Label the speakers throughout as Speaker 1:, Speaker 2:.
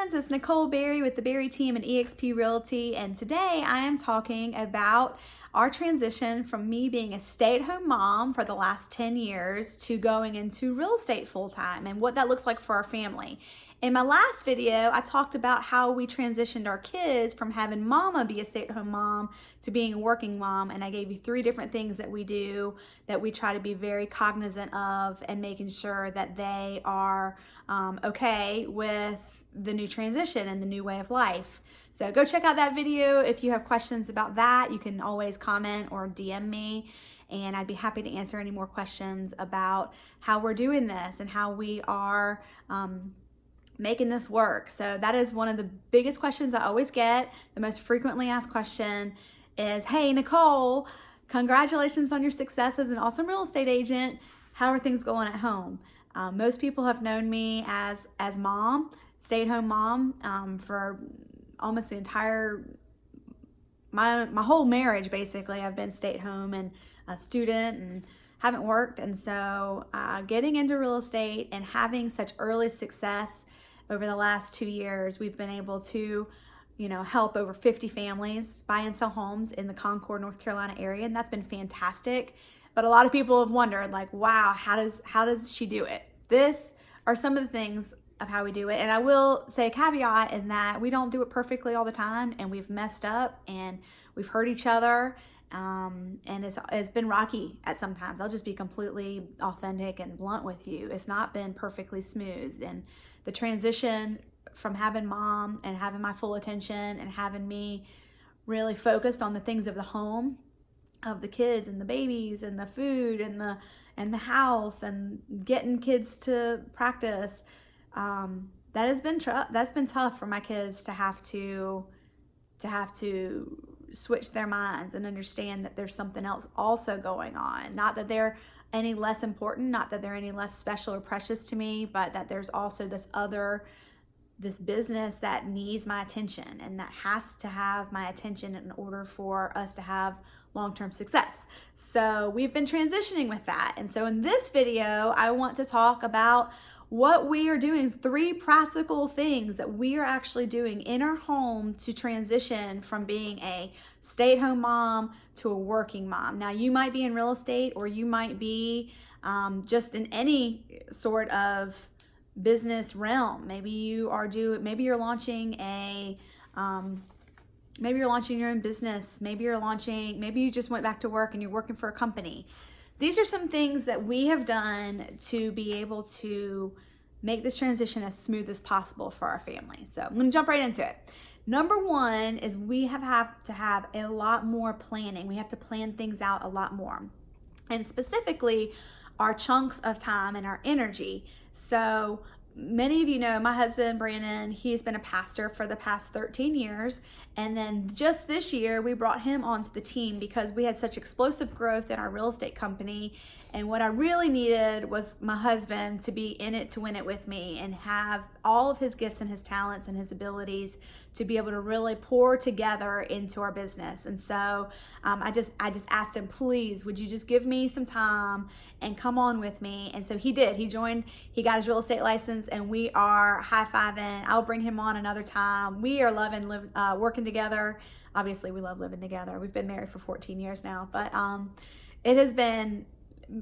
Speaker 1: friends, it's Nicole Berry with the Berry team and eXp Realty, and today I am talking about our transition from me being a stay-at-home mom for the last 10 years to going into real estate full-time and what that looks like for our family. In my last video, I talked about how we transitioned our kids from having mama be a stay-at-home mom to being a working mom, and I gave you 3 different things that we do that we try to be very cognizant of and making sure that they are okay with the new transition and the new way of life. So go check out that video. If you have questions about that, you can always comment or DM me, and I'd be happy to answer any more questions about how we're doing this and how we are making this work. So that is one of the biggest questions I always get. The most frequently asked question is, hey Nicole, congratulations on your success as an awesome real estate agent. How are things going at home? Most people have known me as mom, stay-at-home mom, for almost the entire, my whole marriage basically. I've been stay-at-home and a student and haven't worked. And so getting into real estate and having such early success over the last 2 years, we've been able to, help over 50 families buy and sell homes in the Concord, North Carolina area, and that's been fantastic. But a lot of people have wondered, like, wow, how does she do it? This are some of the things of how we do it. And I will say a caveat in that we don't do it perfectly all the time, and we've messed up and we've hurt each other. And it's been rocky at sometimes. I'll just be completely authentic and blunt with you. It's not been perfectly smooth. And the transition from having mom and having my full attention and having me really focused on the things of the home, of the kids and the babies and the food and the house and getting kids to practice, that's been tough for my kids to have to switch their minds and understand that there's something else also going on. Not that they're any less important, not that they're any less special or precious to me, but that there's also this business that needs my attention and that has to have my attention in order for us to have long-term success. So we've been transitioning with that. And so in this video, I want to talk about what we are doing, 3 practical things that we are actually doing in our home to transition from being a stay-at-home mom to a working mom. Now, you might be in real estate, or you might be just in any sort of business realm. Maybe you're launching maybe you're launching your own business. Maybe you just went back to work and you're working for a company. These are some things that we have done to be able to make this transition as smooth as possible for our family. So I'm going to jump right into it. Number 1 is we have to have a lot more planning. We have to plan things out a lot more. And specifically, our chunks of time and our energy. So many of you know my husband, Brandon, he's been a pastor for the past 13 years. And then just this year, we brought him onto the team because we had such explosive growth in our real estate company. And what I really needed was my husband to be in it to win it with me and have all of his gifts and his talents and his abilities to be able to really pour together into our business. And so I just asked him, please, would you just give me some time and come on with me? And so he did. He joined, he got his real estate license, and we are high-fiving. I'll bring him on another time. We are loving working together. Obviously, we love living together. We've been married for 14 years now, but it has been,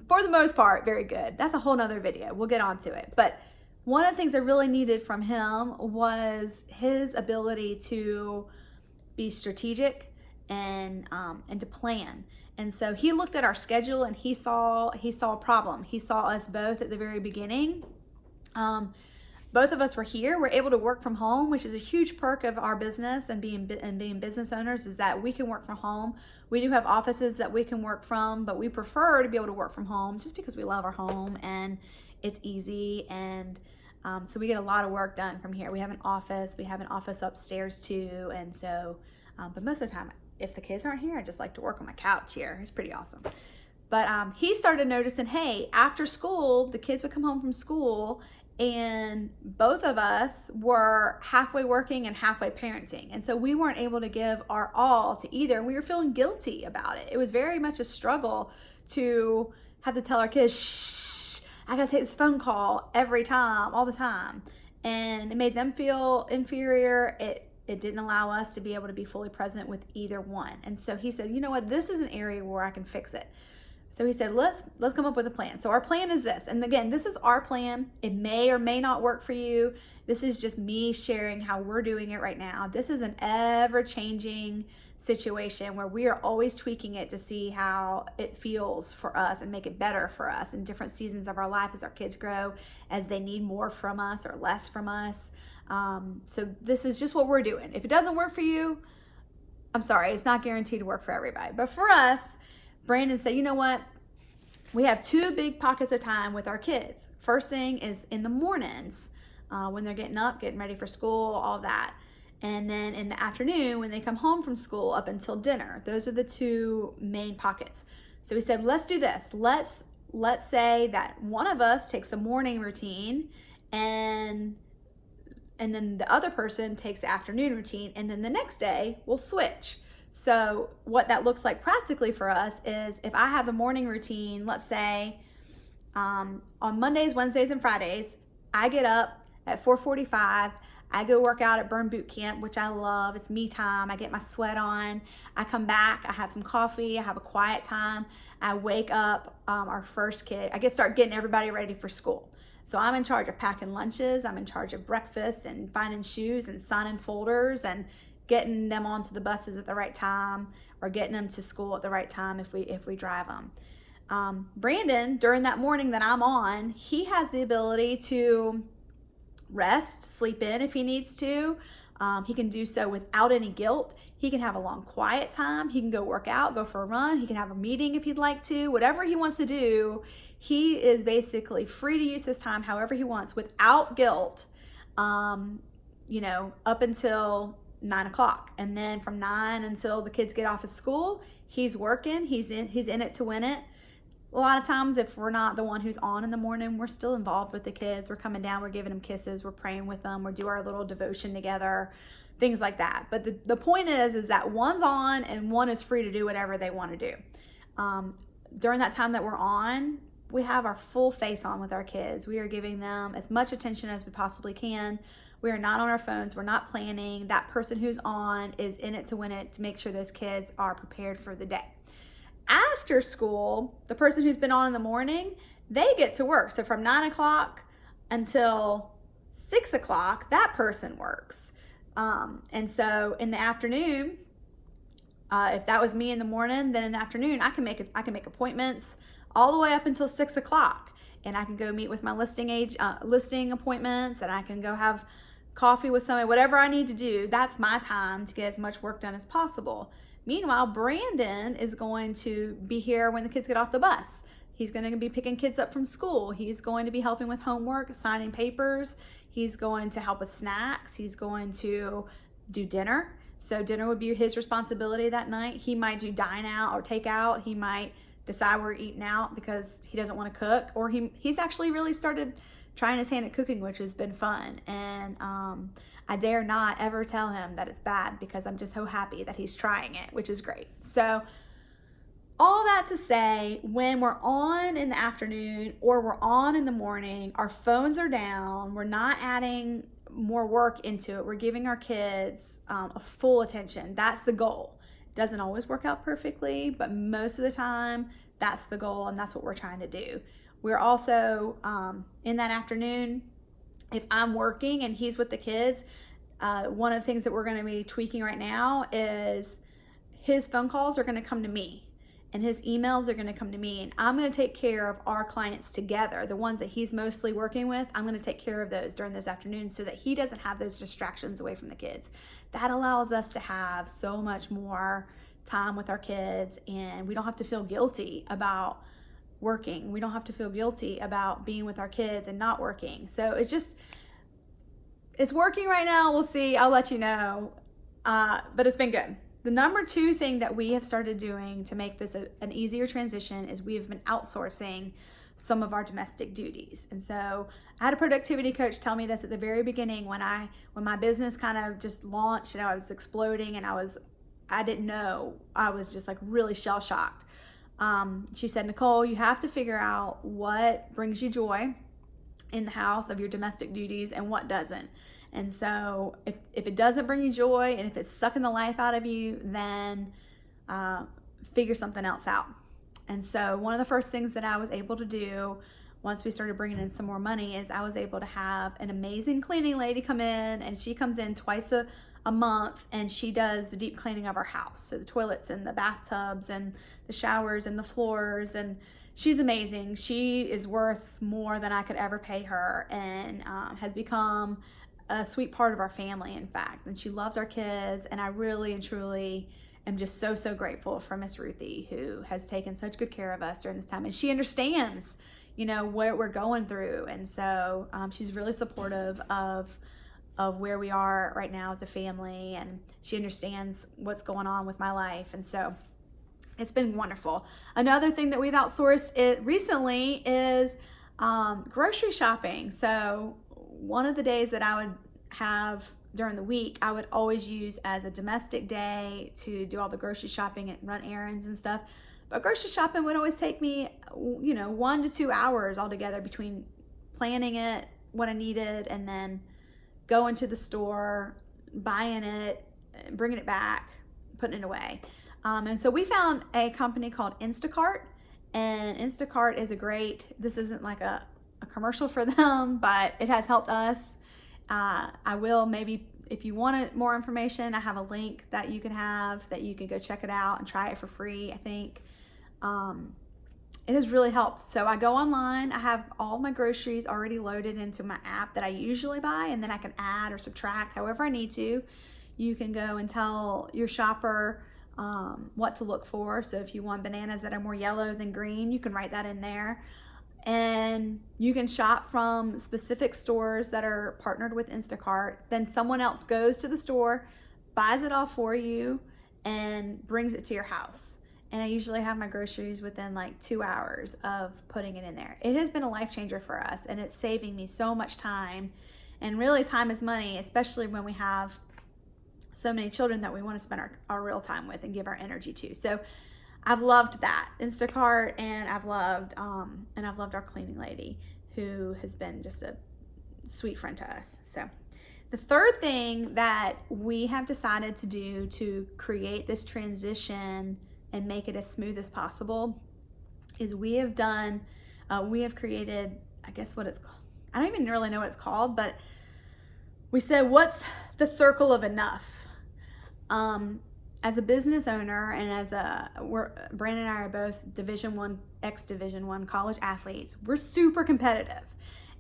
Speaker 1: for the most part, very good. That's a whole nother video. We'll get onto it. But one of the things I really needed from him was his ability to be strategic and to plan. And so he looked at our schedule and he saw a problem. He saw us both at the very beginning. Both of us were here. We're able to work from home, which is a huge perk of our business and being business owners, is that we can work from home. We do have offices that we can work from, but we prefer to be able to work from home just because we love our home and it's easy. And so we get a lot of work done from here. We have an office upstairs too. And so, but most of the time, if the kids aren't here, I just like to work on my couch here. It's pretty awesome. But he started noticing, hey, after school, the kids would come home from school and both of us were halfway working and halfway parenting. And so we weren't able to give our all to either. We were feeling guilty about it. It was very much a struggle to have to tell our kids, shh, I gotta take this phone call every time, all the time. and it made them feel inferior. It didn't allow us to be able to be fully present with either one. And so he said, you know what, this is an area where I can fix it. So he said, let's come up with a plan. So our plan is this. And again, this is our plan. It may or may not work for you. This is just me sharing how we're doing it right now. This is an ever-changing situation where we are always tweaking it to see how it feels for us and make it better for us in different seasons of our life as our kids grow, as they need more from us or less from us. So this is just what we're doing. If it doesn't work for you, I'm sorry, it's not guaranteed to work for everybody. But for us, Brandon said, you know what? We have 2 big pockets of time with our kids. First thing is in the mornings, when they're getting up, getting ready for school, all that. And then in the afternoon, when they come home from school up until dinner. Those are the 2 main pockets. So we said, let's do this. Let's say that one of us takes the morning routine and then the other person takes the afternoon routine, and then the next day we'll switch. So what that looks like practically for us is if I have a morning routine, let's say on Mondays, Wednesdays, and Fridays, I get up at 4:45. I go work out at Burn Boot Camp, which I love. It's me time. I get my sweat on. I come back. I have some coffee. I have a quiet time. I wake up our first kid. I start getting everybody ready for school. So I'm in charge of packing lunches. I'm in charge of breakfast and finding shoes and signing folders and getting them onto the buses at the right time or getting them to school at the right time if we drive them. Brandon, during that morning that I'm on, he has the ability to rest, sleep in if he needs to. He can do so without any guilt. He can have a long quiet time. He can go work out, go for a run. He can have a meeting if he'd like to. Whatever he wants to do, he is basically free to use his time however he wants without guilt, up until 9 o'clock. And then from 9 until the kids get off of school, he's working. He's in it to win it. A lot of times if we're not the one who's on in the morning, we're still involved with the kids. We're coming down, we're giving them kisses, we're praying with them, we do our little devotion together, things like that. But the point is that one's on and one is free to do whatever they want to do. During that time that we're on, we have our full face on with our kids. We are giving them as much attention as we possibly can. We are not on our phones. We're not planning. That person who's on is in it to win it to make sure those kids are prepared for the day. After school, the person who's been on in the morning, they get to work. So from 9 o'clock until 6 o'clock, that person works. And so in the afternoon, if that was me in the morning, then in the afternoon, I can make appointments all the way up until 6 o'clock. And I can go meet with my listing appointments, and I can go have coffee with somebody, whatever I need to do. That's my time to get as much work done as possible. Meanwhile, Brandon is going to be here when the kids get off the bus. He's going to be picking kids up from school. He's going to be helping with homework, signing papers. He's going to help with snacks. He's going to do dinner. So dinner would be his responsibility that night. He might do dine out or take out. He might decide we're eating out because he doesn't want to cook, or he's actually really started trying his hand at cooking, which has been fun. And I dare not ever tell him that it's bad because I'm just so happy that he's trying it, which is great. So all that to say, when we're on in the afternoon or we're on in the morning, our phones are down. We're not adding more work into it. We're giving our kids a full attention. That's the goal. It doesn't always work out perfectly, but most of the time, that's the goal, and that's what we're trying to do. We're also, in that afternoon, if I'm working and he's with the kids, one of the things that we're going to be tweaking right now is his phone calls are going to come to me and his emails are going to come to me, and I'm going to take care of our clients together. The ones that he's mostly working with, I'm going to take care of those during those afternoons so that he doesn't have those distractions away from the kids. That allows us to have so much more time with our kids, and we don't have to feel guilty about working. We don't have to feel guilty about being with our kids and not working. So it's working right now. We'll see. I'll let you know. But it's been good. The number 2 thing that we have started doing to make this an easier transition is we have been outsourcing some of our domestic duties. And so I had a productivity coach tell me this at the very beginning when my business kind of just launched and I was exploding and I didn't know. I was just like really shell shocked. She said, Nicole, you have to figure out what brings you joy in the house of your domestic duties and what doesn't. And so if it doesn't bring you joy and if it's sucking the life out of you, then figure something else out. And so one of the first things that I was able to do once we started bringing in some more money is I was able to have an amazing cleaning lady come in, and she comes in twice a month, and she does the deep cleaning of our house. So the toilets and the bathtubs and the showers and the floors, and she's amazing. She is worth more than I could ever pay her, and has become a sweet part of our family, in fact. And she loves our kids, and I really and truly am just so grateful for Miss Ruthie, who has taken such good care of us during this time. And she understands, what we're going through. And so she's really supportive of where we are right now as a family, and she understands what's going on with my life. And so it's been wonderful. Another thing that we've outsourced recently is grocery shopping. So one of the days that I would have during the week, I would always use as a domestic day to do all the grocery shopping and run errands and stuff. But grocery shopping would always take me, 1 to 2 hours altogether between planning it, what I needed, and then going to the store, buying it, bringing it back, putting it away. And so we found a company called Instacart, and Instacart is this isn't like a commercial for them, but it has helped us. I will maybe, if you want more information, I have a link that you can go check it out and try it for free, I think. It has really helped. So I go online, I have all my groceries already loaded into my app that I usually buy, and then I can add or subtract however I need to. You can go and tell your shopper what to look for. So if you want bananas that are more yellow than green, you can write that in there. And you can shop from specific stores that are partnered with Instacart. Then someone else goes to the store, buys it all for you, and brings it to your house. And I usually have my groceries within like 2 hours of putting it in there. It has been a life changer for us, and it's saving me so much time. And really, time is money, especially when we have so many children that we want to spend our real time with and give our energy to. So I've loved that Instacart, and I've loved our cleaning lady, who has been just a sweet friend to us. So the third thing that we have decided to do to create this transition and make it as smooth as possible is we have created, I guess what it's called. I don't even really know what it's called, but we said, what's the circle of enough? As a business owner, and Brandon and I are both ex-Division I college athletes. We're super competitive.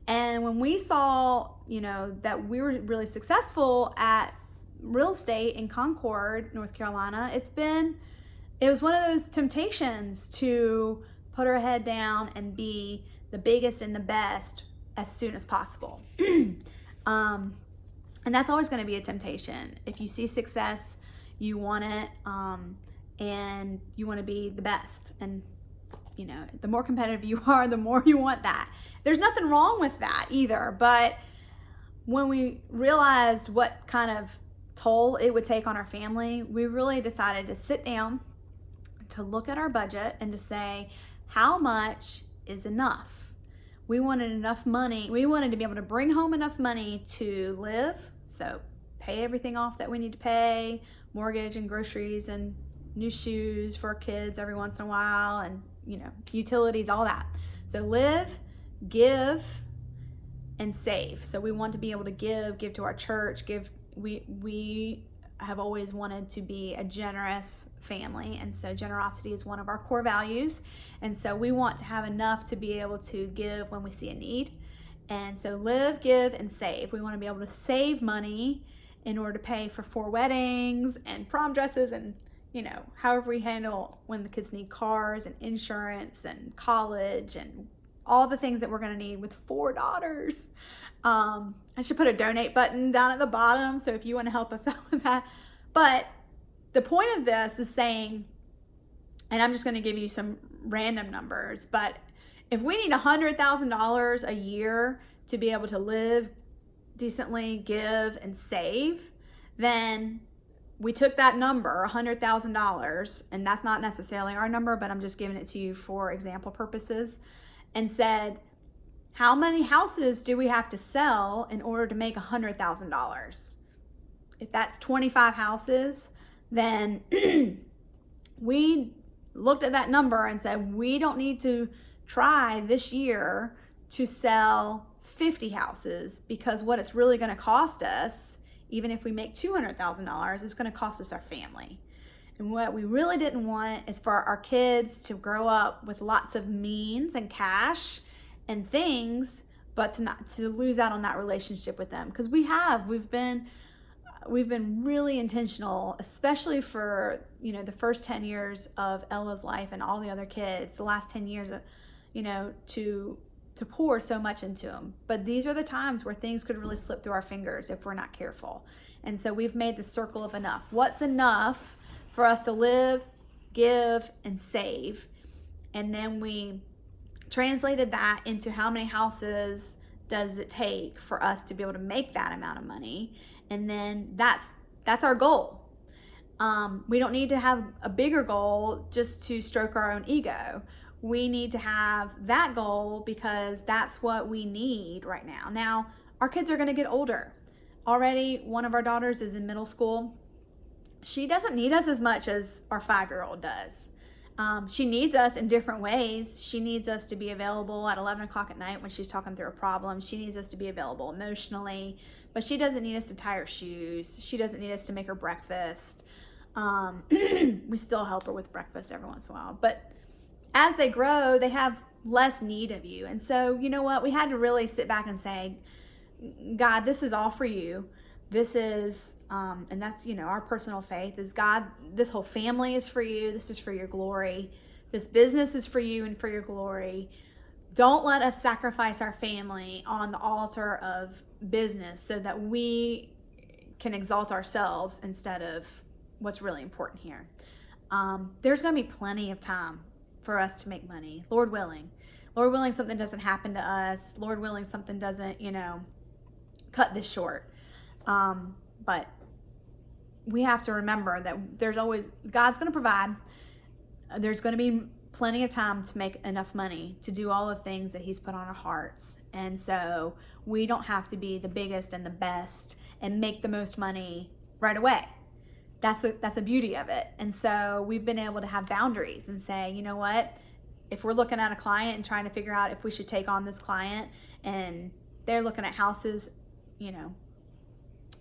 Speaker 1: And when we saw, that we were really successful at real estate in Concord, North Carolina, it was one of those temptations to put our head down and be the biggest and the best as soon as possible. And that's always going to be a temptation. If you see success, you want it, and you want to be the best. And, the more competitive you are, the more you want that. There's nothing wrong with that either. But when we realized what kind of toll it would take on our family, we really decided to sit down, to look at our budget, and to say, how much is enough? We wanted enough money. We wanted to be able to bring home enough money to live, so pay everything off that we need to pay, mortgage and groceries and new shoes for our kids every once in a while, and utilities, all that. So live, give, and save. So we want to be able to give to our church, we have always wanted to be a generous family, and so generosity is one of our core values. And so we want to have enough to be able to give when we see a need. And so live, give, and save. We want to be able to save money in order to pay for 4 weddings and prom dresses, and however we handle when the kids need cars and insurance and college and all the things that we're going to need with 4 daughters. I should put a donate button down at the bottom, so if you want to help us out with that. But the point of this is saying, and I'm just going to give you some random numbers, but if we need $100,000 a year to be able to live decently, give, and save, then we took that number, $100,000, and that's not necessarily our number, but I'm just giving it to you for example purposes, and said, How many houses do we have to sell in order to make $100,000? If that's 25 houses, then we looked at that number and said, we don't need to try this year to sell 50 houses, because what it's really going to cost us, even if we make $200,000, is going to cost us our family. And what we really didn't want is for our kids to grow up with lots of means and cash and things, but to lose out on that relationship with them. Because we've been really intentional, especially for, the first 10 years of Ella's life and all the other kids, the last 10 years, to pour so much into them. But these are the times where things could really slip through our fingers if we're not careful. And so we've made the circle of enough. What's enough for us to live, give, and save? And then we translated that into how many houses does it take for us to be able to make that amount of money. And then that's our goal. We don't need to have a bigger goal just to stroke our own ego. We need to have that goal because that's what we need right now. Now, our kids are going to get older. Already, one of our daughters is in middle school. She doesn't need us as much as our 5-year-old does. She needs us in different ways. She needs us to be available at 11 o'clock at night when she's talking through a problem. She needs us to be available emotionally, but she doesn't need us to tie her shoes. She doesn't need us to make her breakfast. We still help her with breakfast every once in a while, but as they grow, they have less need of you. And so, you know what? We had to really sit back and say, God, this is all for you. This is, and that's, our personal faith is, God, this whole family is for you. This is for your glory. This business is for you and for your glory. Don't let us sacrifice our family on the altar of business so that we can exalt ourselves instead of what's really important here. There's going to be plenty of time for us to make money, Lord willing. Lord willing, something doesn't happen to us. Lord willing, something doesn't, cut this short. But we have to remember that there's always, God's going to provide. There's going to be plenty of time to make enough money to do all the things that He's put on our hearts. And so we don't have to be the biggest and the best and make the most money right away. That's the beauty of it. And so we've been able to have boundaries and say, you know what, if we're looking at a client and trying to figure out if we should take on this client and they're looking at houses,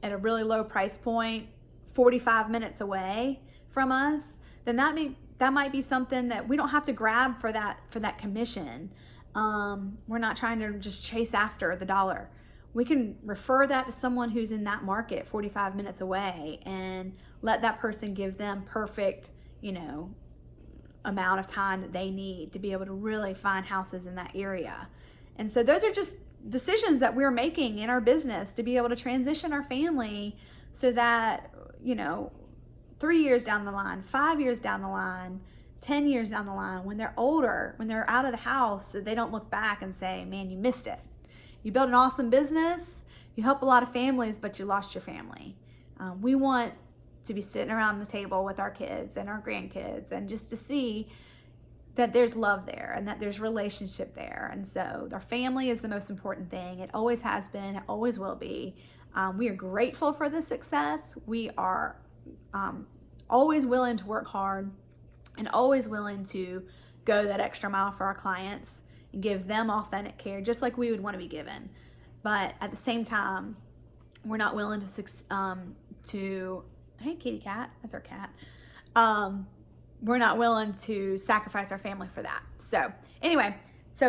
Speaker 1: at a really low price point, 45 minutes away from us, then that might be something that we don't have to grab for that commission. We're not trying to just chase after the dollar. We can refer that to someone who's in that market 45 minutes away and let that person give them perfect, amount of time that they need to be able to really find houses in that area. And so those are just decisions that we're making in our business to be able to transition our family so that, 3 years down the line, 5 years down the line, 10 years down the line, when they're older, when they're out of the house, that they don't look back and say, man, you missed it. You built an awesome business, you help a lot of families, but you lost your family. We want to be sitting around the table with our kids and our grandkids and just to see that there's love there and that there's relationship there. And so our family is the most important thing. It always has been, it always will be. We are grateful for this success. We are always willing to work hard and always willing to go that extra mile for our clients and give them authentic care, just like we would want to be given. But at the same time, we're not willing to hey, kitty cat, that's our cat. We're not willing to sacrifice our family for that. So anyway,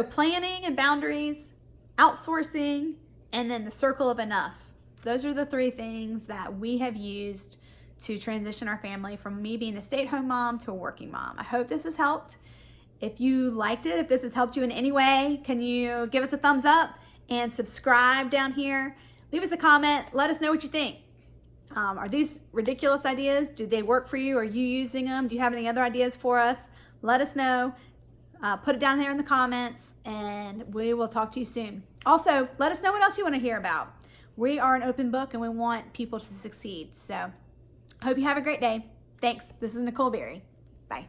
Speaker 1: planning and boundaries, outsourcing, and then the circle of enough. Those are the 3 things that we have used to transition our family from me being a stay-at-home mom to a working mom. I hope this has helped. If you liked it, if this has helped you in any way, can you give us a thumbs up and subscribe down here? Leave us a comment. Let us know what you think. Are these ridiculous ideas? Do they work for you? Are you using them? Do you have any other ideas for us? Let us know. Put it down there in the comments and we will talk to you soon. Also, let us know what else you want to hear about. We are an open book and we want people to succeed. So I hope you have a great day. Thanks. This is Nicole Berry. Bye.